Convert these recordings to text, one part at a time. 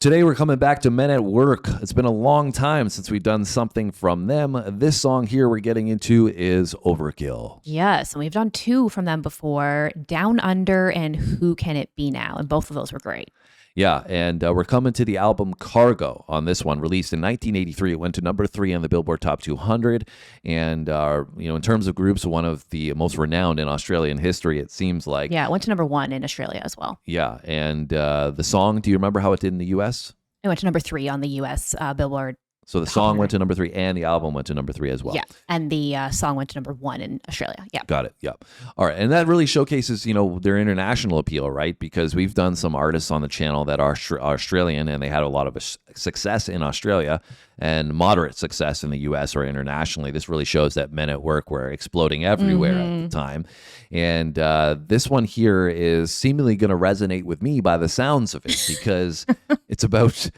Today we're coming back to Men at Work. It's been a long time since we've done something from them. This song here we're getting into is Overkill. Yes, and we've done two from them before, Down Under and Who Can It Be Now? And both of those were great. Yeah, and we're coming to the album Cargo on this one. Released in 1983, it went to number 3 on the Billboard Top 200. And, in terms of groups, one of the most renowned in Australian history, it seems like. Yeah, it went to number 1 in Australia as well. Yeah, and the song, do you remember how it did in the U.S.? It went to number 3 on the U.S. Billboard. So the song went to number 3 and the album went to number 3 as well. Yeah, and the song went to number 1 in Australia. Yeah. Got it. Yeah. All right. And that really showcases, their international appeal, right? Because we've done some artists on the channel that are Australian and they had a lot of success in Australia and moderate success in the U.S. or internationally. This really shows that Men at Work were exploding everywhere at the time. And this one here is seemingly going to resonate with me by the sounds of it because it's about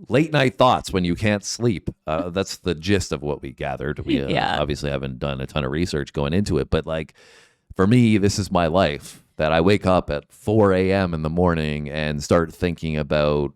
late night thoughts when you can't sleep. That's the gist of what we gathered. We obviously haven't done a ton of research going into it, but for me, this is my life, that I wake up at 4 a.m. in the morning and start thinking about,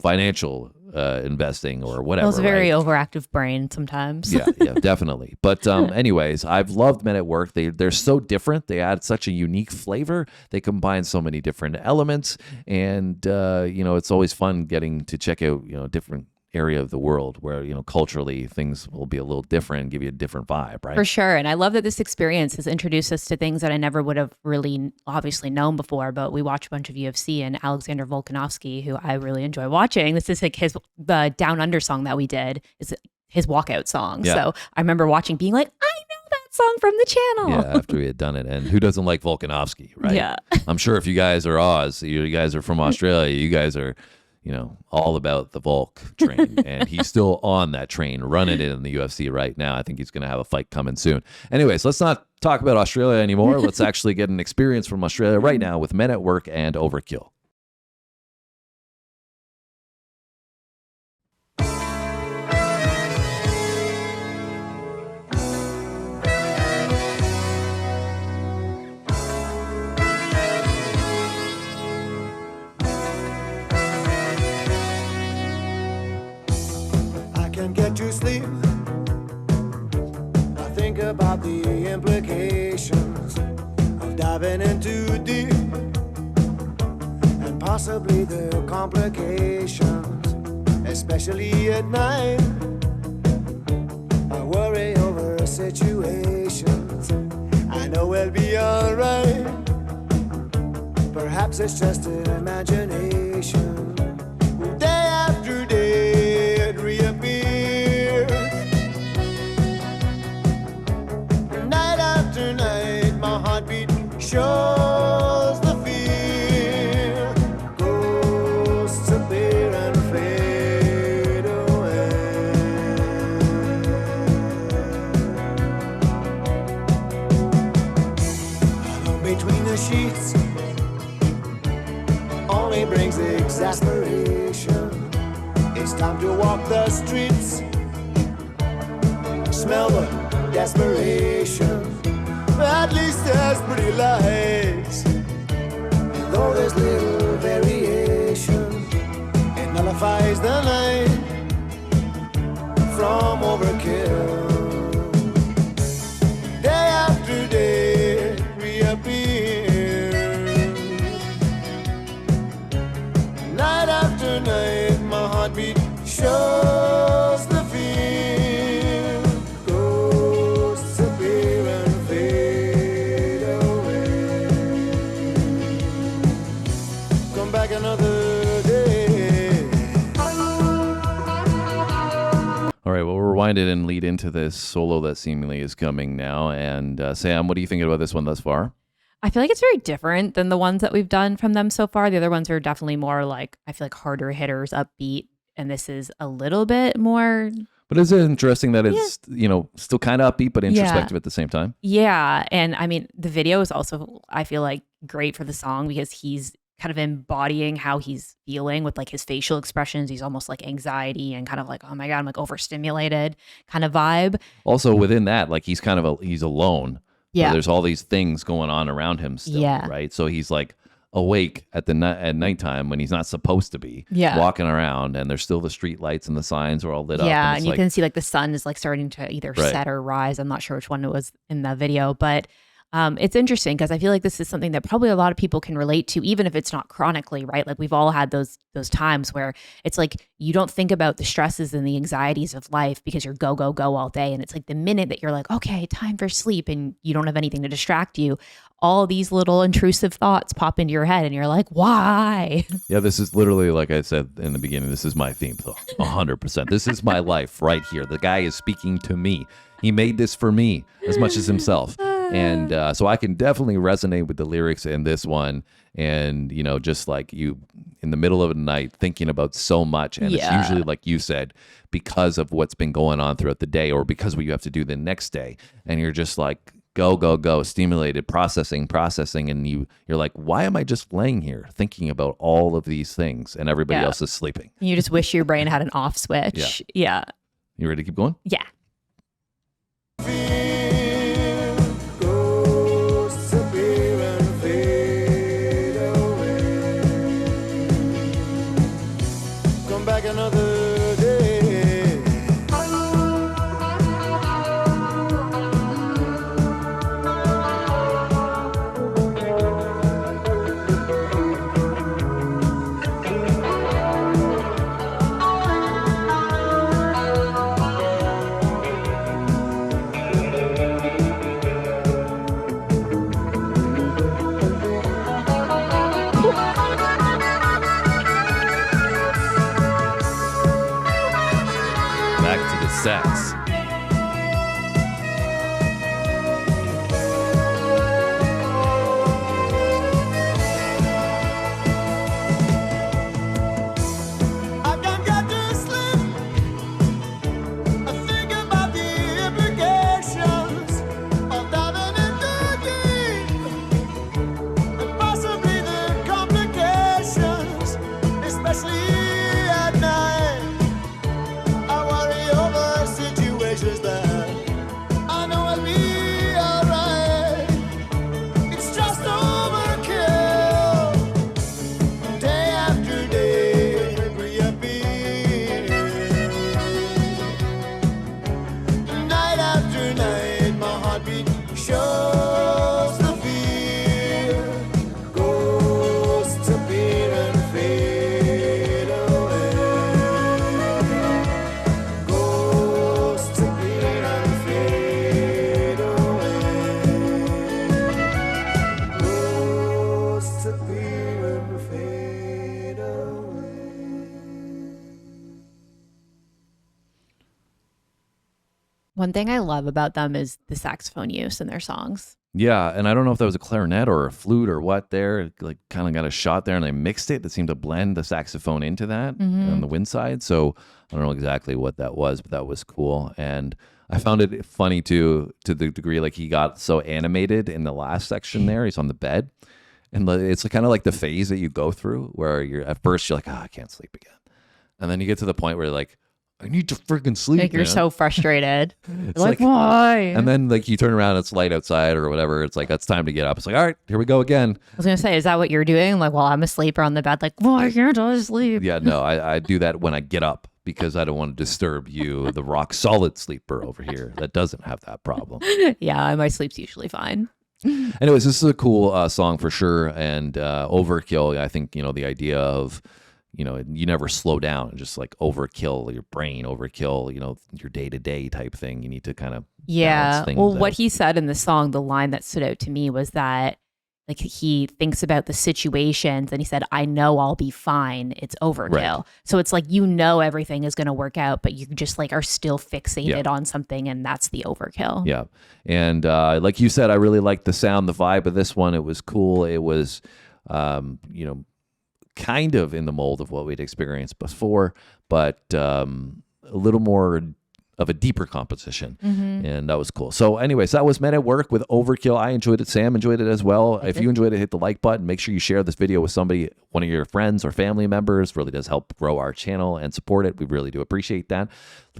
financial investing or whatever. It's a very overactive brain sometimes. yeah, definitely. But anyways, I've loved Men at Work. They're so different. They add such a unique flavor. They combine so many different elements. And, it's always fun getting to check out, different area of the world where, culturally things will be a little different and give you a different vibe, right? For sure. And I love that this experience has introduced us to things that I never would have really obviously known before, but we watch a bunch of UFC and Alexander Volkanovski, who I really enjoy watching. This is the Down Under song that we did is his walkout song. Yeah. So I remember watching being like, I know that song from the channel. Yeah, after we had done it. And who doesn't like Volkanovski, right? Yeah. I'm sure if you guys are Oz, you guys are from Australia, you guys are all about the Volk train. And he's still on that train, running it in the UFC right now. I think he's going to have a fight coming soon. Anyways, let's not talk about Australia anymore. Let's actually get an experience from Australia right now with Men at Work and Overkill. Get to sleep. I think about the implications of diving in too deep and possibly the complications, especially at night. I worry over situations. I know we'll be alright. Perhaps it's just an imagination. Day after day it reappears. Shows the fear, ghosts appear and fade away. Alone between the sheets only brings exasperation. It's time to walk the streets, smell the desperation. At least there's pretty lights, and though there's little variation, it nullifies the night from overkill. Day after day it reappears. Night after night my heartbeat shows the fear. Ghosts appear and back another day. All right, well, we'll rewind it and lead into this solo that seemingly is coming now. And Sam, what are you thinking about this one thus far? I feel like it's very different than the ones that we've done from them so far. The other ones are definitely more I feel like harder hitters, upbeat. And this is a little bit more. But is it interesting that it's, still kind of upbeat, but introspective at the same time? Yeah. And I mean, the video is also, I feel like, great for the song because he's kind of embodying how he's feeling with his facial expressions. He's almost like anxiety and kind of oh my God, I'm overstimulated kind of vibe. Also within that, he's alone. Yeah. So there's all these things going on around him still, right? So he's awake at at nighttime when he's not supposed to be walking around, and there's still the street lights and the signs are all lit up. Yeah, and you can see like the sun is like starting to either set or rise. I'm not sure which one it was in the video, but it's interesting because I feel like this is something that probably a lot of people can relate to, even if it's not chronically, right? Like we've all had those times where it's like you don't think about the stresses and the anxieties of life because you're go, go, go all day. And it's like the minute that you're like, okay, time for sleep, and you don't have anything to distract you, all these little intrusive thoughts pop into your head and you're like, why? Yeah, this is literally, like I said in the beginning, this is my theme, though. 100%. This is my life right here. The guy is speaking to me. He made this for me as much as himself. And so I can definitely resonate with the lyrics in this one. And, you know, just like you in the middle of the night thinking about so much. And it's usually, like you said, because of what's been going on throughout the day or because what you have to do the next day. And you're just like, go, go, go, stimulated, processing. And you're like, why am I just laying here thinking about all of these things and everybody else is sleeping? You just wish your brain had an off switch. Yeah. You ready to keep going? Yeah. Another day. Sex. One thing I love about them is the saxophone use in their songs. Yeah, and I don't know if that was a clarinet or a flute or what there. It, like, kind of got a shot there, and they mixed it. It seemed to blend the saxophone into that on the wind side. So I don't know exactly what that was, but that was cool. And I found it funny, too, to the degree, like, he got so animated in the last section there. He's on the bed. And it's kind of like the phase that you go through where at first you're like, I can't sleep again. And then you get to the point where you're like, I need to freaking sleep. Like, you're so frustrated. It's like, why? And then, like, you turn around, it's light outside or whatever. It's like, it's time to get up. It's like, all right, here we go again. I was going to say, is that what you're doing? Like, while I'm asleep or on the bed, like, why can't I sleep? Yeah, no, I do that when I get up because I don't want to disturb you, the rock solid sleeper over here that doesn't have that problem. Yeah, my sleep's usually fine. Anyways, this is a cool song for sure. And Overkill, I think, the idea of, you never slow down, just like overkill your brain, overkill, your day-to-day type thing. You need to kind of balance things out. What he said in the song, the line that stood out to me was that, like, he thinks about the situations and he said, I know I'll be fine. It's overkill. Right. So it's like, everything is going to work out, but you just like are still fixated on something, and that's the overkill. Yeah. And like you said, I really liked the sound, the vibe of this one. It was cool. It was, kind of in the mold of what we'd experienced before, but a little more, of a deeper composition. And that was cool. So anyways, that was Men at Work with Overkill. I enjoyed it. Sam enjoyed it as well. If you enjoyed it, hit the like button. Make sure you share this video with somebody, one of your friends or family members. Really does help grow our channel and support it. We really do appreciate that.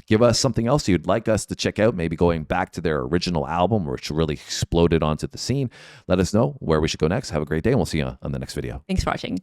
Give us something else you'd like us to check out, maybe going back to their original album, which really exploded onto the scene. Let us know where we should go next. Have a great day, and we'll see you on the next video. Thanks for watching.